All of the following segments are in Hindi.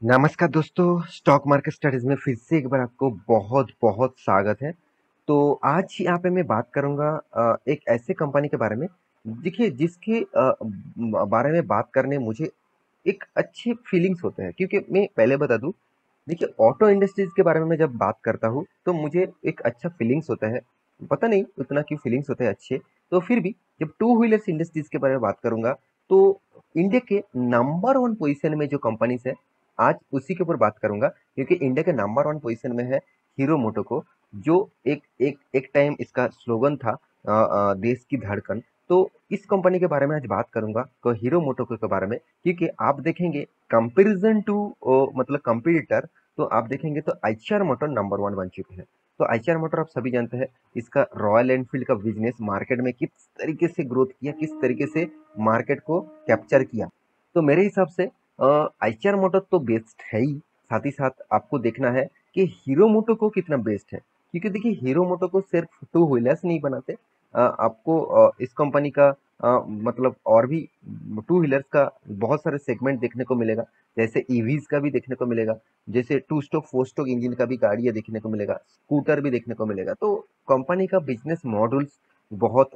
नमस्कार दोस्तों, स्टॉक मार्केट स्टडीज में फिर से एक बार आपको बहुत बहुत स्वागत है। तो आज यहाँ पे मैं बात करूँगा एक ऐसे कंपनी के बारे में। देखिए जिसके बारे में बात करने मुझे एक अच्छे फीलिंग्स होते हैं, क्योंकि मैं पहले बता दूँ। देखिए ऑटो इंडस्ट्रीज के बारे में मैं जब बात करता हूँ तो मुझे एक अच्छा फीलिंग्स होता है। पता नहीं उतना क्यों फीलिंग्स होते हैं अच्छे। तो फिर भी जब टू व्हीलर्स इंडस्ट्रीज के बारे में बात करूंगा तो इंडिया के नंबर वन पोजीशन में जो कंपनीज है, आज उसी के ऊपर बात करूंगा। क्योंकि इंडिया के नंबर वन पोजीशन में है हीरो मोटोको, जो एक एक एक टाइम इसका स्लोगन था, देश की धड़कन। तो इस कंपनी के बारे में आज बात करूंगा, तो हीरो मोटोको के बारे में। क्योंकि आप देखेंगे कंपैरिजन टू मतलब कंपटीटर, तो आप देखेंगे तो आईचआर मोटर नंबर वन बन चुके हैं। तो आईचआर मोटर आप सभी जानते हैं, इसका रॉयल एनफील्ड का बिजनेस मार्केट में किस तरीके से ग्रोथ किया, किस तरीके से मार्केट को कैप्चर किया। तो मेरे हिसाब से आईचआर मोटर तो बेस्ट है ही। साथ ही साथ आपको देखना है कि हीरो मोटो को कितना बेस्ट है। क्योंकि देखिए हीरो मोटो को सिर्फ टू व्हीलर्स नहीं बनाते, आपको इस कंपनी का मतलब और भी टू व्हीलर्स का बहुत सारे सेगमेंट देखने को मिलेगा। जैसे ईवीज का भी देखने को मिलेगा, जैसे two stroke four stroke engine का भी गाड़ियां देखने को मिलेगा, स्कूटर भी देखने को मिलेगा। तो कंपनी का बिजनेस मॉडल्स बहुत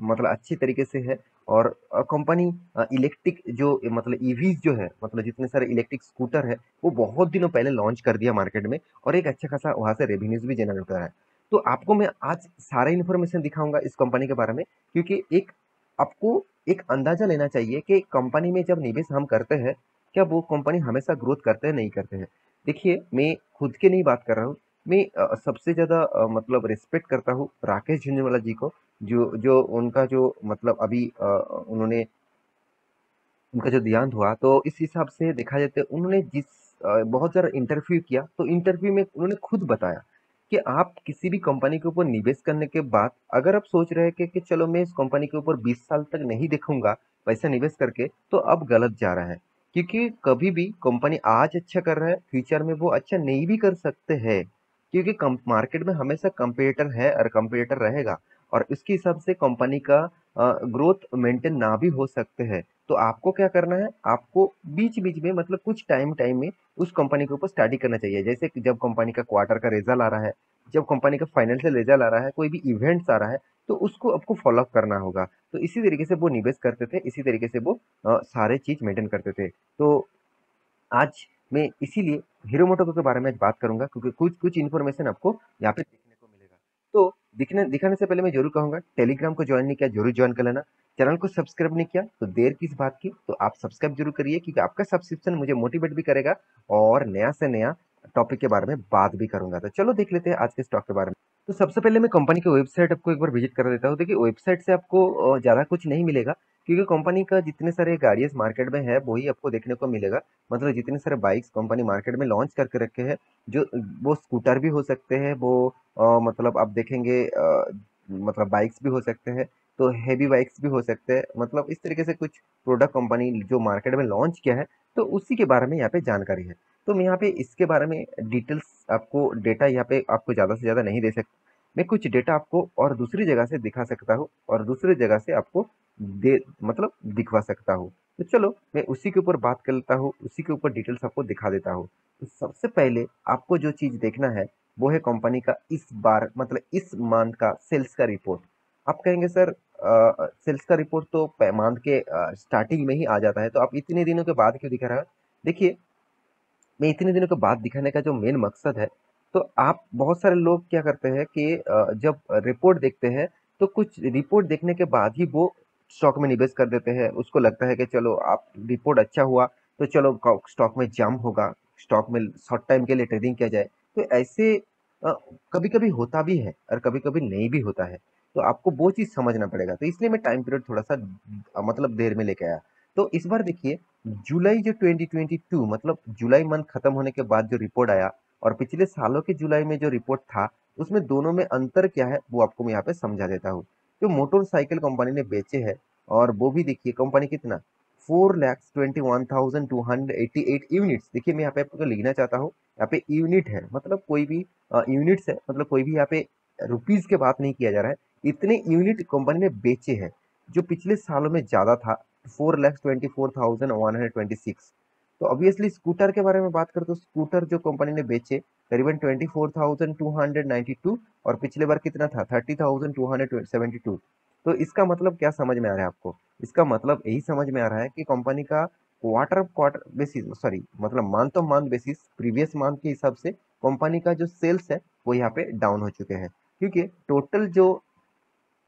मतलब अच्छी तरीके से है। और कंपनी इलेक्ट्रिक जो मतलब ईवीज जो है, मतलब जितने सारे इलेक्ट्रिक स्कूटर है, वो बहुत दिनों पहले लॉन्च कर दिया मार्केट में। और एक अच्छा खासा वहां से रेवेन्यूज भी जनरेट कर रहा है। तो आपको मैं आज सारा इन्फॉर्मेशन दिखाऊंगा इस कंपनी के बारे में। क्योंकि एक आपको एक अंदाजा लेना चाहिए कि कंपनी में जब निवेश हम करते हैं, क्या वो कंपनी हमेशा ग्रोथ करते हैं नहीं करते हैं। देखिए मैं खुद की नहीं बात कर रहा हूँ। मैं सबसे ज्यादा मतलब रिस्पेक्ट करता हूँ राकेश झुंझुनवाला जी को। जो जो उनका जो मतलब अभी उन्होंने उनका जो देहांत हुआ, तो इस हिसाब से देखा जाए तो उन्होंने जिस बहुत सारा इंटरव्यू किया, तो इंटरव्यू में उन्होंने खुद बताया कि आप किसी भी कंपनी के ऊपर निवेश करने के बाद अगर आप सोच रहे हैं कि चलो मैं इस कंपनी के ऊपर 20 साल तक नहीं देखूंगा पैसा निवेश करके, तो अब गलत जा रहा है। क्योंकि कभी भी कंपनी आज अच्छा कर रहा है, फ्यूचर में वो अच्छा नहीं भी कर सकते हैं। क्योंकि मार्केट में हमेशा कंपेटिटर है और कंपेटिटर रहेगा। और इसके हिसाब से कंपनी का ग्रोथ मेंटेन ना भी हो सकते हैं। तो आपको क्या करना है, आपको बीच बीच में मतलब कुछ टाइम टाइम में उस कंपनी के ऊपर स्टडी करना चाहिए। जैसे कि जब कंपनी का क्वार्टर का रिजल्ट आ रहा है, जब कंपनी का फाइनेंशियल रिजल्ट आ रहा है, कोई भी इवेंट्स आ रहा है, तो उसको आपको फॉलो अप करना होगा। तो इसी तरीके से वो निवेश करते थे, इसी तरीके से वो सारे चीज मेंटेन करते थे। तो आज मैं इसीलिए हीरो मोटोको के बारे में आज बात करूंगा, क्योंकि कुछ कुछ इन्फॉर्मेशन आपको यहाँ पे देखने को मिलेगा। तो दिखाने से पहले मैं जरूर कहूंगा, टेलीग्राम को ज्वाइन नहीं किया जरूर ज्वाइन कर लेना। चैनल को सब्सक्राइब नहीं किया तो देर किस बात की, तो आप सब्सक्राइब जरूर करिए, क्योंकि आपका सब्सक्रिप्शन मुझे मोटिवेट भी करेगा और नया से नया टॉपिक के बारे में बात भी करूंगा। तो चलो देख लेते हैं आज के स्टॉक के बारे में। तो सबसे पहले मैं कंपनी की वेबसाइट आपको एक बार विजिट करा देता हूँ। देखिए वेबसाइट से आपको ज्यादा कुछ नहीं मिलेगा, क्योंकि कंपनी का जितने सारे गाड़ियां मार्केट में है वही आपको देखने को मिलेगा। मतलब जितने सारे बाइक्स कंपनी मार्केट में लॉन्च करके रखे हैं, जो वो स्कूटर भी हो सकते हैं, वो मतलब आप देखेंगे मतलब बाइक्स भी हो सकते हैं, तो हैवी बाइक्स भी हो सकते हैं। मतलब इस तरीके से कुछ प्रोडक्ट कंपनी जो मार्केट में लॉन्च किया है, तो उसी के बारे में यहाँ पे जानकारी है। तो मैं यहाँ पे इसके बारे में डिटेल्स आपको डेटा यहाँ पे आपको ज़्यादा से ज़्यादा नहीं दे सकता। मैं कुछ डेटा आपको और दूसरी जगह से दिखा सकता हूँ, और दूसरी जगह से आपको दे मतलब दिखवा सकता हूँ। तो चलो मैं उसी के ऊपर बात कर लेता हूँ, उसी के ऊपर डिटेल्स आपको दिखा देता हूँ। तो सबसे पहले आपको जो चीज देखना है वो है कंपनी का इस बार मतलब इस मंथ का सेल्स का रिपोर्ट। आप कहेंगे सर सेल्स का रिपोर्ट तो मंथ के स्टार्टिंग में ही आ जाता है, तो आप इतने दिनों के बाद क्यों दिखा रहा है। देखिए मैं इतने दिनों के बाद दिखाने का जो मेन मकसद है, तो आप बहुत सारे लोग क्या करते हैं कि जब रिपोर्ट देखते हैं, तो कुछ रिपोर्ट देखने के बाद ही वो स्टॉक में निवेश कर देते हैं। उसको लगता है कि चलो आप रिपोर्ट अच्छा हुआ तो चलो स्टॉक में जंप होगा, स्टॉक में शॉर्ट टाइम के लिए ट्रेडिंग किया जाए। तो ऐसे कभी कभी होता भी है और कभी कभी नहीं भी होता है। तो आपको वो चीज समझना पड़ेगा। तो इसलिए मैं टाइम पीरियड थोड़ा सा मतलब देर में लेके आया। तो इस बार देखिए जुलाई जो 2022 मतलब जुलाई मंथ खत्म होने के बाद जो रिपोर्ट आया, और पिछले सालों के जुलाई में जो रिपोर्ट था, उसमें दोनों में अंतर क्या है वो आपको मैं यहाँ पे समझा देता हूँ। जो मोटरसाइकिल कंपनी ने बेचे हैं, और वो भी देखिए कंपनी कितना 4,21,288 यूनिट्स। देखिए मैं यहाँ पे आपको लिखना चाहता हूँ, यहाँ पे यूनिट है, मतलब कोई भी यूनिट्स है, मतलब कोई भी यहाँ पे रुपीज के बात नहीं किया जा रहा है। इतने यूनिट कंपनी ने बेचे हैं, जो पिछले सालों में ज्यादा था 4,24,126। तो ऑब्वियसली स्कूटर के बारे में बात करें तो स्कूटर जो कंपनी ने बेचे करीबन 24,292, और पिछले बार कितना था 30,272। तो इसका मतलब क्या समझ में आ रहा है आपको? इसका मतलब यही समझ में आ रहा है कि कंपनी का क्वार्टर क्वार्टर बेसिस, सॉरी मतलब month of month basis, previous month के हिसाब से कंपनी का जो सेल्स है वो यहाँ पे डाउन हो चुके हैं, क्योंकि टोटल जो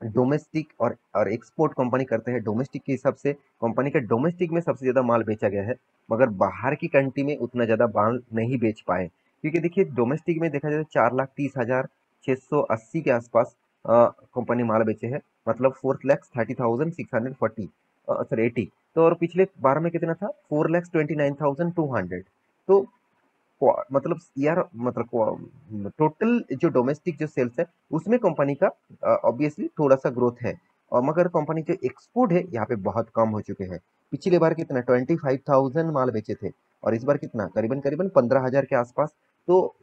डोमेस्टिक और एक्सपोर्ट कंपनी करते हैं, डोमेस्टिक के हिसाब से कंपनी का डोमेस्टिक में सबसे ज़्यादा माल बेचा गया है, मगर बाहर की कंट्री में उतना ज़्यादा माल नहीं बेच पाए, क्योंकि देखिए डोमेस्टिक में देखा जाए तो 4,30,680 के आसपास कंपनी माल बेचे हैं, मतलब 4,30,640, सॉरी 80। तो और पिछले बार में कितना था 4,29,200। तो मतलब यार मतलब टोटल जो डोमेस्टिक जो सेल्स है उसमें कंपनी का ऑब्वियसली थोड़ा सा ग्रोथ है, और मगर कंपनी जो एक्सपोर्ट है यहाँ पे बहुत कम हो चुके हैं। पिछले बार कितना 25,000 माल बेचे थे, और इस बार कितना करीबन करीबन 15,000 के आसपास। तो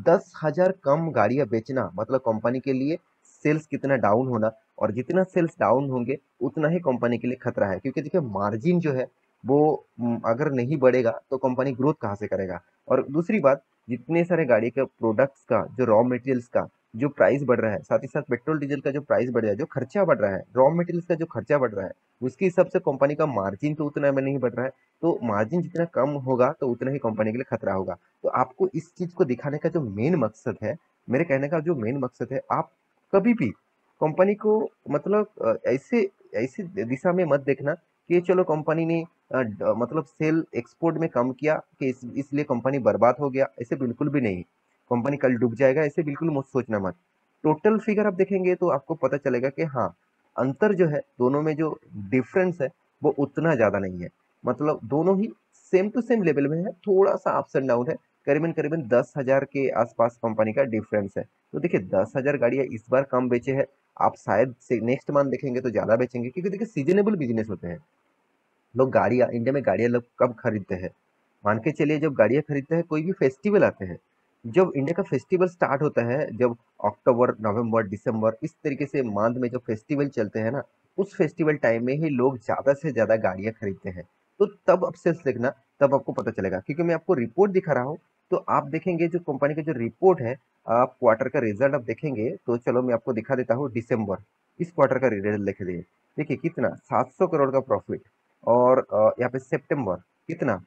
10,000 कम गाड़ियां बेचना मतलब कंपनी के लिए सेल्स कितना डाउन होना, और जितना सेल्स डाउन होंगे उतना ही कंपनी के लिए खतरा है, क्योंकि देखिए मार्जिन जो है वो अगर नहीं बढ़ेगा तो कंपनी ग्रोथ कहाँ से करेगा। और दूसरी बात, जितने सारे गाड़ी के प्रोडक्ट्स का जो रॉ मटेरियल्स का जो प्राइस बढ़ रहा है, साथ ही साथ पेट्रोल डीजल का जो प्राइस बढ़ रहा है, जो खर्चा बढ़ रहा है, रॉ मटेरियल्स का जो खर्चा बढ़ रहा है, उसके हिसाब से कंपनी का मार्जिन तो उतना में नहीं बढ़ रहा है। तो मार्जिन जितना कम होगा तो उतना ही कंपनी के लिए खतरा होगा। तो आपको इस चीज को दिखाने का जो मेन मकसद है, मेरे कहने का जो मेन मकसद है, आप कभी भी कंपनी को मतलब ऐसे ऐसी दिशा में मत देखना कि चलो कंपनी ने मतलब सेल एक्सपोर्ट में कम किया कि इसलिए कंपनी बर्बाद हो गया, ऐसे बिल्कुल भी नहीं। कंपनी कल डूब जाएगा ऐसे बिल्कुल मत सोचना मत। टोटल फिगर आप देखेंगे तो आपको पता चलेगा कि हाँ, अंतर जो है दोनों में जो डिफरेंस है वो उतना ज्यादा नहीं है, मतलब दोनों ही सेम टू सेम लेवल में है, थोड़ा सा अप्स एंड डाउन है। करीबन करीबन 10,000 के आसपास कंपनी का डिफरेंस है। तो देखिए 10,000 गाड़ियां इस बार कम बेचे हैं, आप शायद से नेक्स्ट मंथ देखेंगे तो ज्यादा बेचेंगे, क्योंकि देखिए सीजनेबल बिजनेस होते हैं। लोग गाड़ियां इंडिया में गाड़ियां लोग कब खरीदते हैं? मान के चलिए जब गाड़ियां खरीदते हैं कोई भी फेस्टिवल आते हैं, जब इंडिया का फेस्टिवल स्टार्ट होता है, जब अक्टूबर नवंबर दिसंबर इस तरीके से मंथ में जो फेस्टिवल चलते हैं ना, उस फेस्टिवल टाइम में ही लोग ज्यादा से ज्यादा गाड़ियां खरीदते हैं। तो तब आप सेल्स देखना, तब आपको पता चलेगा, क्योंकि मैं आपको रिपोर्ट दिखा रहा हूँ। तो आप देखेंगे जो कंपनी का जो रिपोर्ट है, आप क्वार्टर का रिजल्ट आप देखेंगे तो चलो मैं आपको दिखा देता हूँ दिसंबर, इस क्वार्टर का रिजल्ट लिख दिए। देखिए कितना 700 करोड़ का प्रॉफिट, और यहाँ पे सितंबर कितना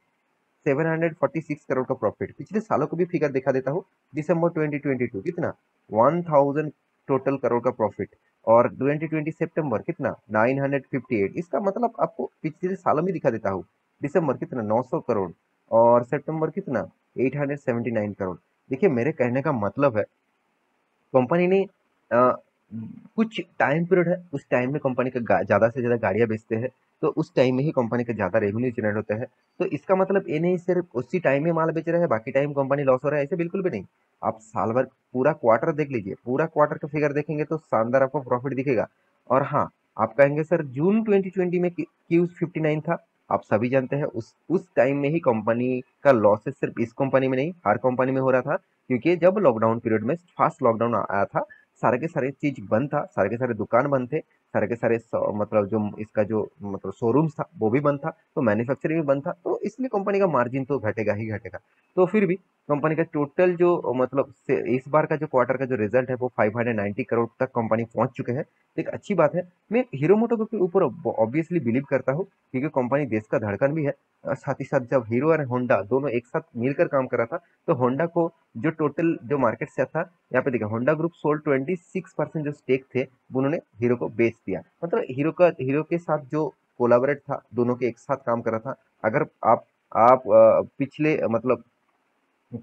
746 करोड़ का प्रॉफिट। पिछले सालों को भी फिगर दिखा देता हूँ। दिसंबर 2022 कितना 1000 टोटल करोड़ का प्रॉफिट, और 2020 सितंबर कितना 958। इसका मतलब आपको पिछले सालों में दिखा देता हूँ। दिसंबर कितना 900 करोड़, और सितंबर कितना 879 करोड़। देखिए मेरे कहने का मतलब है कंपनी ने अ, कुछ टाइम पीरियड है, उस टाइम में कंपनी का ज्यादा से ज्यादा गाड़ियां बेचते हैं, तो उस टाइम में ही कंपनी का ज्यादा रेवेन्यू जनरेट होता है। तो इसका मतलब ये नहीं सिर्फ उसी टाइम में माल बेच रहे हैं बाकी टाइम कंपनी लॉस हो रहा है, ऐसे बिल्कुल भी नहीं। आप साल भर पूरा क्वार्टर देख लीजिए, पूरा क्वार्टर का फिगर देखेंगे तो शानदार आपको प्रॉफिट दिखेगा। और हाँ, आप कहेंगे सर जून 2020 में क्यू 59 था, आप सभी जानते हैं उस टाइम में ही कंपनी का लॉसेस सिर्फ इस कंपनी में नहीं हर कंपनी में हो रहा था, क्योंकि जब लॉकडाउन पीरियड में फास्ट लॉकडाउन आया था, सारे के सारे चीज बंद था, सारे के सारे दुकान बंद थे, सारे के सारे मतलब जो इसका जो मतलब शोरूम्स था वो भी बंद था, तो मैन्युफैक्चरिंग भी बंद था, तो इसलिए कंपनी का मार्जिन तो घटेगा ही घटेगा। तो फिर भी कंपनी का टोटल जो मतलब इस बार का जो क्वार्टर का जो रिजल्ट है वो 590 करोड़ तक कंपनी पहुंच चुके हैं। तो एक अच्छी बात है। मैं हीरो मोटो के ऊपर ऑब्वियसली बिलीव करता हूँ, क्योंकि कंपनी देश का धड़कन भी है। साथ ही साथ जब हीरो और होंडा दोनों एक साथ मिलकर काम कर रहा था, तो होंडा को जो टोटल जो मार्केट शेयर था, यहाँ पे देखिए होंडा ग्रुप सोल्ड 26% जो स्टेक थे वो उन्होंने हीरो को बेच दिया। मतलब हीरो के साथ जो कोलाबरेट था, दोनों के एक साथ काम कर रहा था। अगर आप पिछले मतलब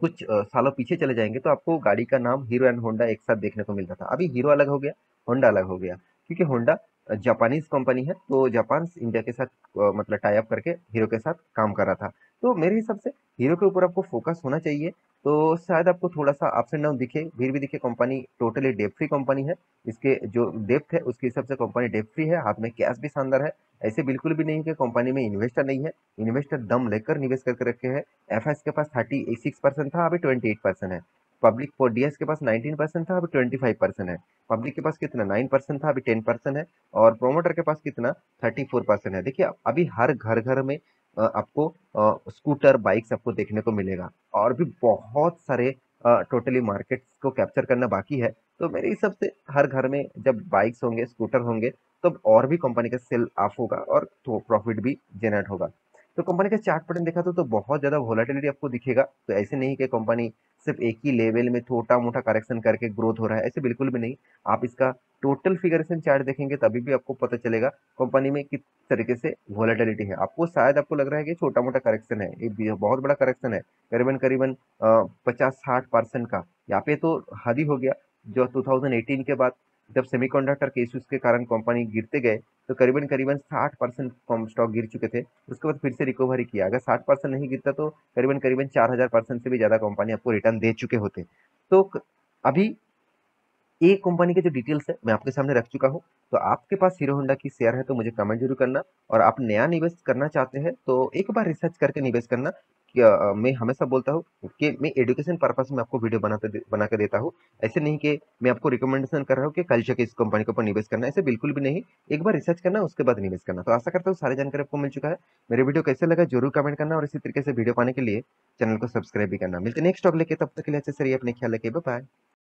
कुछ सालों पीछे चले जाएंगे तो आपको गाड़ी का नाम हीरो एंड होंडा एक साथ देखने को मिलता था। अभी हीरो अलग हो गया, होंडा अलग हो गया, क्योंकि होंडा जापानीज कंपनी है, तो जापान इंडिया के साथ मतलब टाई अप करके हीरो के साथ काम कर रहा था। तो मेरे हिसाब से हीरो के ऊपर आपको फोकस होना चाहिए। तो शायद आपको थोड़ा सा अप्स एंड डाउन दिखे, फिर भी दिखे company totally debt free company है। इसके जो डेप्थ है उसके हिसाब से कंपनी डेप फ्री है, हाथ में कैश भी शानदार है। ऐसे बिल्कुल भी नहीं कि कंपनी में इन्वेस्टर नहीं है, इन्वेस्टर दम लेकर निवेश करके रखे हैं। एफएस के पास 36% था, अभी 28% है। पब्लिक for डीएस के पास 19% था, अभी 25% है। पब्लिक के पास कितना 9% था, अभी 10% है। और प्रोमोटर के पास कितना 34% है। देखिए अभी हर घर घर में आपको स्कूटर, बाइक्स आपको देखने को मिलेगा और भी बहुत सारे टोटली मार्केट्स को कैप्चर करना बाकी है। तो मेरे हिसाब से हर घर में जब बाइक्स होंगे, स्कूटर होंगे, तब और भी कंपनी का सेल ऑफ होगा और तो प्रॉफिट भी जनरेट होगा। तो कंपनी का चार्ट पैटर्न देखा तो बहुत ज़्यादा वोलेटिलिटी आपको दिखेगा। तो ऐसे नहीं कि कंपनी सिर्फ एक ही लेवल में छोटा-मोटा करेक्शन करके ग्रोथ हो रहा है, ऐसे बिल्कुल भी नहीं। आप इसका टोटल फिगरेशन चार्ट देखेंगे तभी भी आपको पता चलेगा कंपनी में किस तरीके से वोलेटिलिटी है। आपको शायद आपको लग रहा है कि छोटा-मोटा करेक्शन है, ये बहुत बड़ा करेक्शन है, करीबन-करीबन 50-60% का। यहाँ पे तो हद ही हो गया। जो 2018 के बाद जब सेमीकंडक्टर के इश्यूज के कारण कंपनी गिरते गए, तो करीबन-करीबन 60% स्टॉक गिर चुके थे। उसके बाद फिर से रिकवरी किया। अगर 60% नहीं गिरता तो करीबन-करीबन 4000% से भी ज़्यादा कंपनी आपको रिटर्न दे चुके होते। तो अभी ये कंपनी के जो डिटेल्स है मैं आपके सामने रख चुका हूँ। तो आपके पास हीरो होंडा की शेयर है तो मुझे कमेंट जरूर करना, और आप नया निवेश करना चाहते हैं तो एक बार रिसर्च करके निवेश करना। मैं हमेशा बोलता हूँ कि मैं एजुकेशन पर्पस में आपको वीडियो बना के देता हूँ। ऐसे नहीं कि मैं आपको रिकमेंडेशन कर रहा हूँ कि कल से इस कंपनी के ऊपर निवेश करना, ऐसे बिल्कुल भी नहीं। एक बार रिसर्च करना उसके बाद निवेश करना। तो आशा करता हूँ सारी जानकारी आपको मिल चुका है। मेरे वीडियो कैसे लगा जरूर कमेंट करना, और इसी तरीके से वीडियो पाने के लिए चैनल को सब्सक्राइब भी करना। मिलते नेक्स्ट टॉपिक लेके, तब तक के लिए अच्छे से रहिए, अपने ख्याल रखिए, बाय बाय।